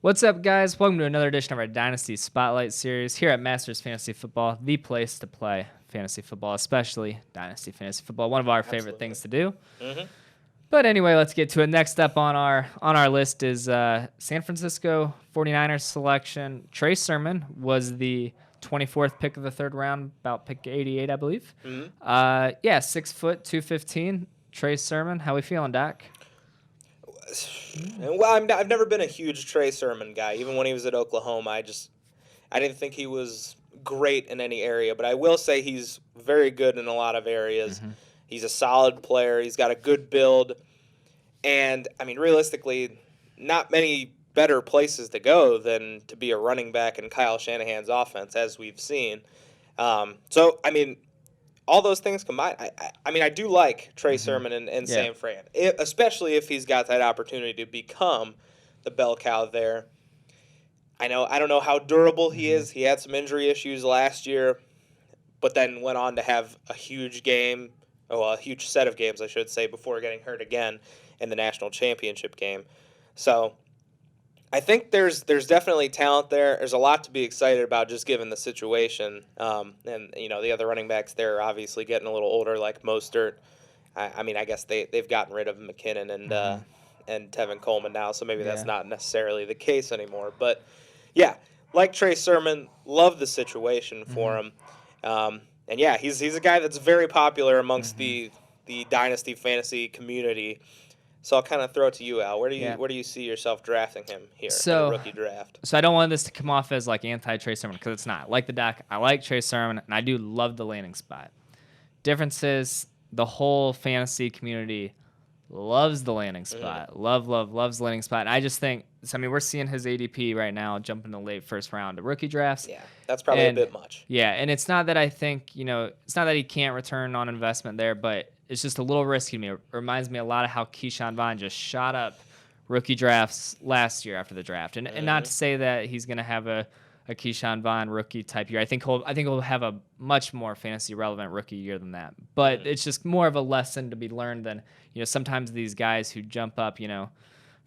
What's up, guys? Welcome to another edition of our Dynasty Spotlight series here at Masters Fantasy Football, the place to play fantasy football, especially Dynasty Fantasy Football, one of our favorite things to do. Mm-hmm. But anyway, let's get to it. Next up on our list is San Francisco 49ers selection. Trey Sermon was the 24th pick of the third round, about pick 88, I believe. Mm-hmm. 6 foot, 215. Trey Sermon, how we feeling, Doc? Well, I've never been a huge Trey Sermon guy. Even when he was at Oklahoma, I didn't think he was great in any area. But I will say he's very good in a lot of areas. Mm-hmm. He's a solid player. He's got a good build. And, I mean, realistically, not many better places to go than to be a running back in Kyle Shanahan's offense, as we've seen. So, I mean, all those things combined, I do like Trey Sermon and San Fran, especially if he's got that opportunity to become the bell cow there. I don't know how durable he is. He had some injury issues last year, but then went on to have a huge set of games, I should say, before getting hurt again in the national championship game. So I think there's definitely talent there. There's a lot to be excited about just given the situation. And, the other running backs there are obviously getting a little older, like Mostert. I guess they've gotten rid of McKinnon and Tevin Coleman now, so maybe that's not necessarily the case anymore. But, yeah, like Trey Sermon, love the situation for him. He's a guy that's very popular amongst the Dynasty fantasy community. So I'll kind of throw it to you, Al. Where do you see yourself drafting him here in the rookie draft? So I don't want this to come off as like anti-Trey Sermon because it's not. Like the Doc, I like Trey Sermon, and I do love the landing spot. Difference is the whole fantasy community loves the landing spot. Loves the landing spot. And I just think, we're seeing his ADP right now jump in the late first round of rookie drafts. Yeah, that's probably a bit much. Yeah, and it's not that I think, it's not that he can't return on investment there, but it's just a little risky to me. It reminds me a lot of how Keyshawn Vaughn just shot up rookie drafts last year after the draft. And not to say that he's going to have a Keyshawn Vaughn rookie type year. I think he'll have a much more fantasy relevant rookie year than that. But it's just more of a lesson to be learned than, sometimes these guys who jump up,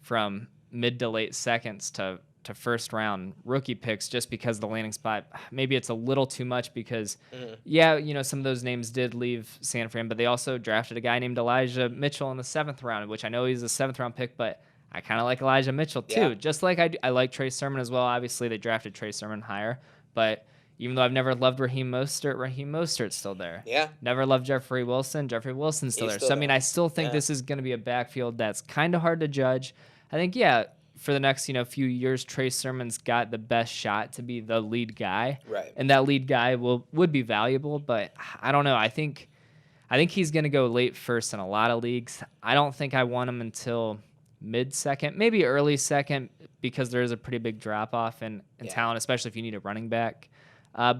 from mid to late seconds to first round rookie picks just because the landing spot, maybe it's a little too much because, some of those names did leave San Fran, but they also drafted a guy named Elijah Mitchell in the 7th round, which I know he's a 7th round pick, but I kind of like Elijah Mitchell too. Yeah. Just like I like Trey Sermon as well. Obviously, they drafted Trey Sermon higher, but even though I've never loved Raheem Mostert's still there. Yeah. Never loved Jeffrey Wilson's still there. So, I still think this is going to be a backfield that's kind of hard to judge. I think, for the next, few years, Trey Sermon's got the best shot to be the lead guy. Right. And that lead guy would be valuable, but I don't know. I think he's going to go late first in a lot of leagues. I don't think I want him until mid-second, maybe early second, because there is a pretty big drop-off in talent, especially if you need a running back. But,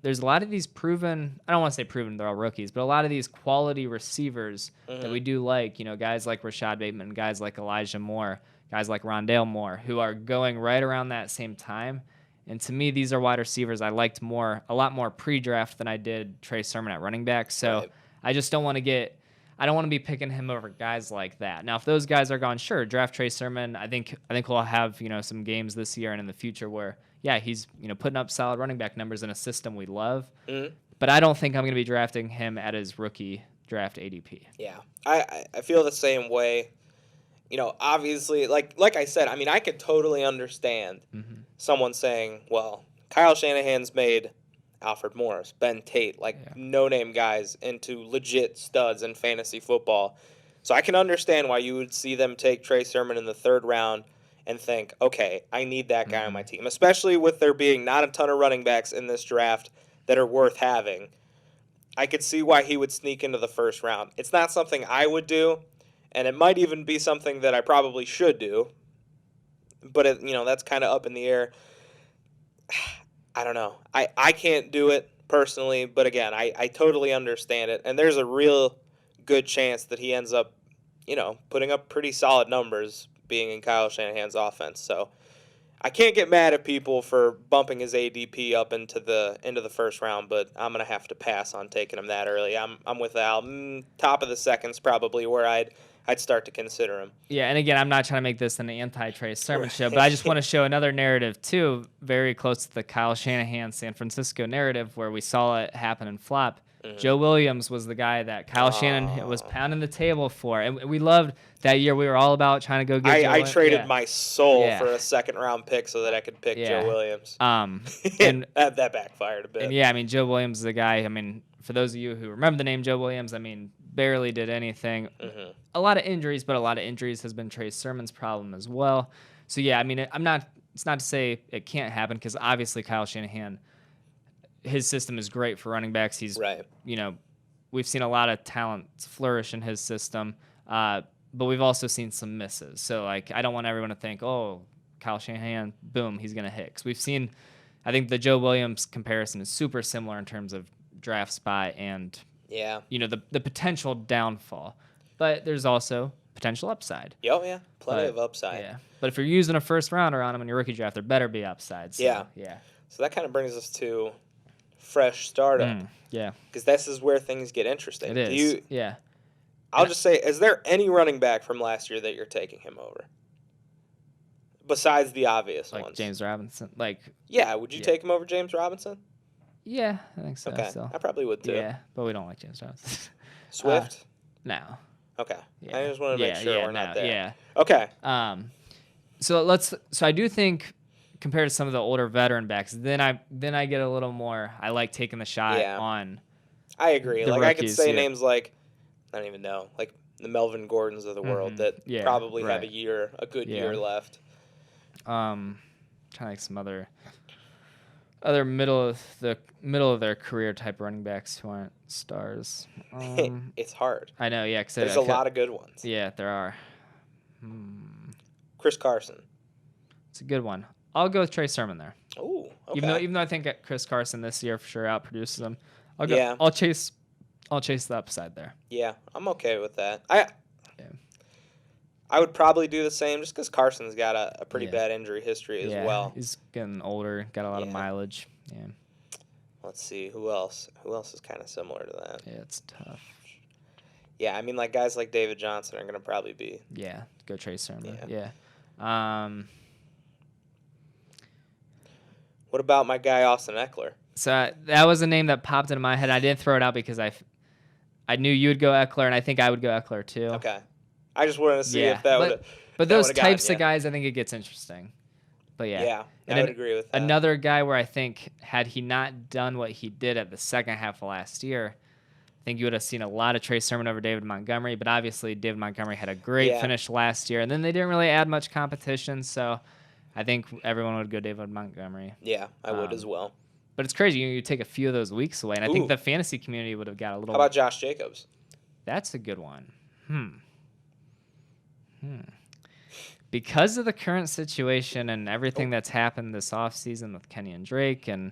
there's a lot of these proven, I don't want to say proven, they're all rookies, but a lot of these quality receivers that we do like, guys like Rashad Bateman, guys like Elijah Moore, guys like Rondale Moore, who are going right around that same time. And to me, these are wide receivers I liked a lot more pre-draft than I did Trey Sermon at running back. So I just don't want to I don't want to be picking him over guys like that. Now, if those guys are gone, sure, draft Trey Sermon. I think we'll have, some games this year and in the future where, he's, putting up solid running back numbers in a system we love. But I don't think I'm going to be drafting him at his rookie draft ADP. Yeah, I feel the same way. Obviously, like I said, I could totally understand someone saying, well, Kyle Shanahan's made Alfred Morris, Ben Tate, no-name guys into legit studs in fantasy football. So I can understand why you would see them take Trey Sermon in the 3rd round and think, okay, I need that guy on my team, especially with there being not a ton of running backs in this draft that are worth having. I could see why he would sneak into the 1st round. It's not something I would do. And it might even be something that I probably should do. But, that's kind of up in the air. I don't know. I can't do it personally. But, again, I totally understand it. And there's a real good chance that he ends up, putting up pretty solid numbers being in Kyle Shanahan's offense. So I can't get mad at people for bumping his ADP up into the 1st round, but I'm going to have to pass on taking him that early. I'm with Al. Top of the second's probably where I'd I'd start to consider him. Yeah, and again, I'm not trying to make this an anti-Trey Sermon show, but I just want to show another narrative, too, very close to the Kyle Shanahan San Francisco narrative where we saw it happen and flop. Joe Williams was the guy that Kyle Shanahan was pounding the table for. And we loved that year. We were all about trying to go get Joe I traded my soul for a second-round pick so that I could pick Joe Williams. And that backfired a bit. And yeah, I mean, Joe Williams is the guy. I mean, for those of you who remember the name Joe Williams, I mean, barely did anything. A lot of injuries, but a lot of injuries has been Trey Sermon's problem as well. So yeah, I mean, it's not to say it can't happen because obviously Kyle Shanahan, his system is great for running backs. He's we've seen a lot of talent flourish in his system, but we've also seen some misses. So like, I don't want everyone to think, oh, Kyle Shanahan, boom, he's gonna hit. 'Cause we've seen, I think the Joe Williams comparison is super similar in terms of draft spot and the potential downfall, but there's also potential upside. Plenty of upside. Yeah, but if you're using a first rounder on him in your rookie draft, there better be upside. So, So that kind of brings us to fresh startup. Because this is where things get interesting. It is. I'll just say, is there any running back from last year that you're taking him over? Besides the obvious like ones. James Robinson. Would you take him over James Robinson? Yeah, I think so. Okay, still. I probably would too. Yeah, but we don't like James Robinson. Swift? No. Okay. I just wanted to make sure we're not there. Yeah. Okay. So I do think compared to some of the older veteran backs, then I get a little more. I like taking the shot on. I agree. Like rookies, I could say names like I don't even know, like the Melvin Gordons of the world that probably have a good year left. Trying to like some other middle of their career type running backs who aren't stars. It's hard. I know. Yeah, there's a lot of good ones. Yeah, there are. Chris Carson. It's a good one. I'll go with Trey Sermon there. Ooh, okay. Even though I think Chris Carson this year for sure outproduces him, I'll go. Yeah. I'll chase the upside there. Yeah, I'm okay with that. I would probably do the same just because Carson's got a pretty bad injury history as well. He's getting older, got a lot of mileage. Yeah. Let's see who else. Who else is kind of similar to that? Yeah, it's tough. Yeah, I mean, like guys like David Johnson are going to probably be. Yeah, go Trey Sermon. Yeah. What about my guy Austin Eckler? So that was a name that popped into my head. I didn't throw it out because I knew you'd go Eckler, and I think I would go Eckler too. Okay. I just wanted to see if that would. But those types of guys, I think it gets interesting. But yeah, I would agree with that. Another guy where I think had he not done what he did at the second half of last year, I think you would have seen a lot of Trey Sermon over David Montgomery. But obviously, David Montgomery had a great finish last year, and then they didn't really add much competition. So I think everyone would go David Montgomery. Yeah, I would as well. But it's crazy. You take a few of those weeks away, and I think the fantasy community would have got a little. How about Josh Jacobs? That's a good one. Because of the current situation and everything that's happened this offseason with Kenny and Drake and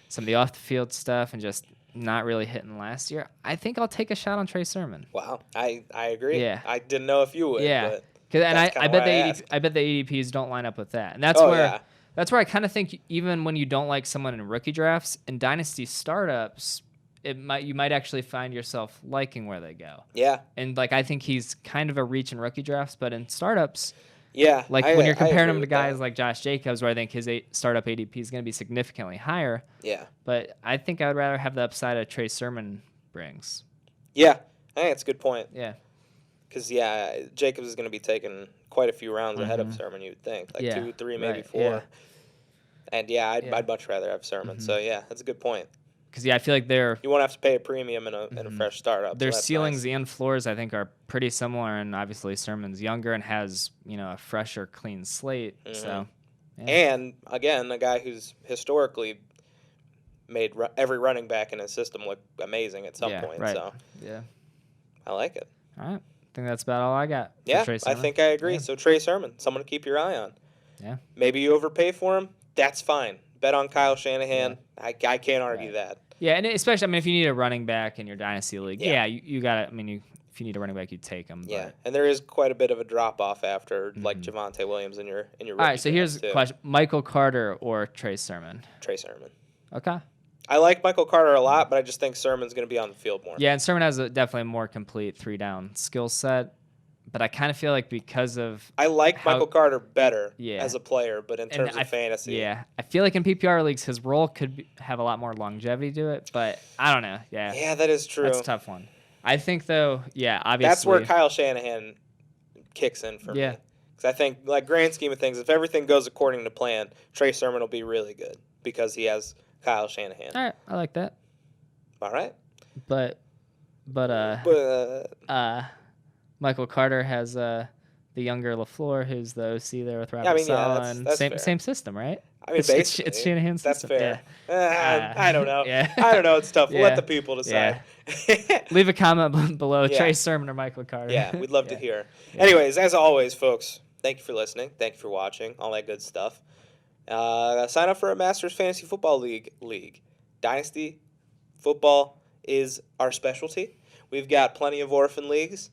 some of the off-the-field stuff and just not really hitting last year, I think I'll take a shot on Trey Sermon. Wow, I agree. Yeah. I didn't know if you would. Yeah, and I bet the ADPs don't line up with that, and that's where I kind of think even when you don't like someone in rookie drafts and dynasty startups, you might actually find yourself liking where they go. Yeah. And like I think he's kind of a reach in rookie drafts, but in startups, like when you're comparing him to guys like Josh Jacobs, where I think his startup ADP is going to be significantly higher. Yeah. But I think I would rather have the upside of Trey Sermon brings. Yeah, I think that's a good point. Yeah. Because Jacobs is going to be taking quite a few rounds ahead of Sermon. You'd think 2, 3, maybe 4. Yeah. And I'd much rather have Sermon. So that's a good point. Because I feel like you won't have to pay a premium in a fresh startup. Their ceilings and floors, I think, are pretty similar, and obviously Sermon's younger and has a fresher, clean slate. So, and again, a guy who's historically made every running back in his system look amazing at some point. Right. So I like it. All right, I think that's about all I got. Yeah, I think I agree. Yeah. So Trey Sermon, someone to keep your eye on. Yeah. Maybe you overpay for him. That's fine. Bet on Kyle Shanahan. Yeah. I can't argue that. Yeah, and especially, if you need a running back in your dynasty league, you got to, if you need a running back, you take him. Yeah, and there is quite a bit of a drop-off after, like Javonte Williams in your rookie. All right, so here's the question. Michael Carter or Trey Sermon? Trey Sermon. Okay. I like Michael Carter a lot, but I just think Sermon's going to be on the field more. Yeah, and Sermon has definitely a more complete 3-down skill set. but I kind of feel like because of I like Michael Carter better Yeah. as a player, but in terms of fantasy. Yeah. I feel like in PPR leagues, his role could have a lot more longevity to it, but I don't know. Yeah. Yeah, that is true. That's a tough one. I think, though, yeah, obviously. That's where Kyle Shanahan kicks in for me. Because I think, like, grand scheme of things, if everything goes according to plan, Trey Sermon will be really good because he has Kyle Shanahan. All right. I like that. All right. But Michael Carter has the younger LaFleur, who's the OC there with Robert Saleh. That's same fair. Same system, right? I mean, basically, it's Shanahan's system. That's fair. I don't know. Yeah. I don't know. It's tough. Yeah. Let the people decide. Yeah. Leave a comment below. Yeah. Trey Sermon or Michael Carter. Yeah, we'd love to hear. Anyways, as always, folks, thank you for listening. Thank you for watching. All that good stuff. Sign up for a Masters Fantasy Football League. Dynasty Football is our specialty. We've got plenty of orphan leagues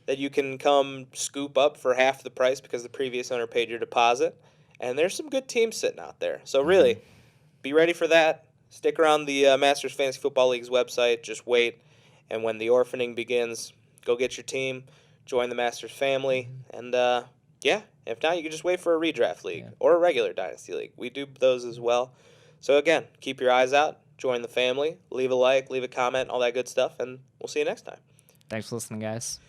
that you can come scoop up for half the price because the previous owner paid your deposit. And there's some good teams sitting out there. So really, be ready for that. Stick around the Masters Fantasy Football League's website. Just wait. And when the orphaning begins, go get your team. Join the Masters family. And, if not, you can just wait for a redraft league or a regular Dynasty League. We do those as well. So, again, keep your eyes out. Join the family. Leave a like, leave a comment, all that good stuff. And we'll see you next time. Thanks for listening, guys.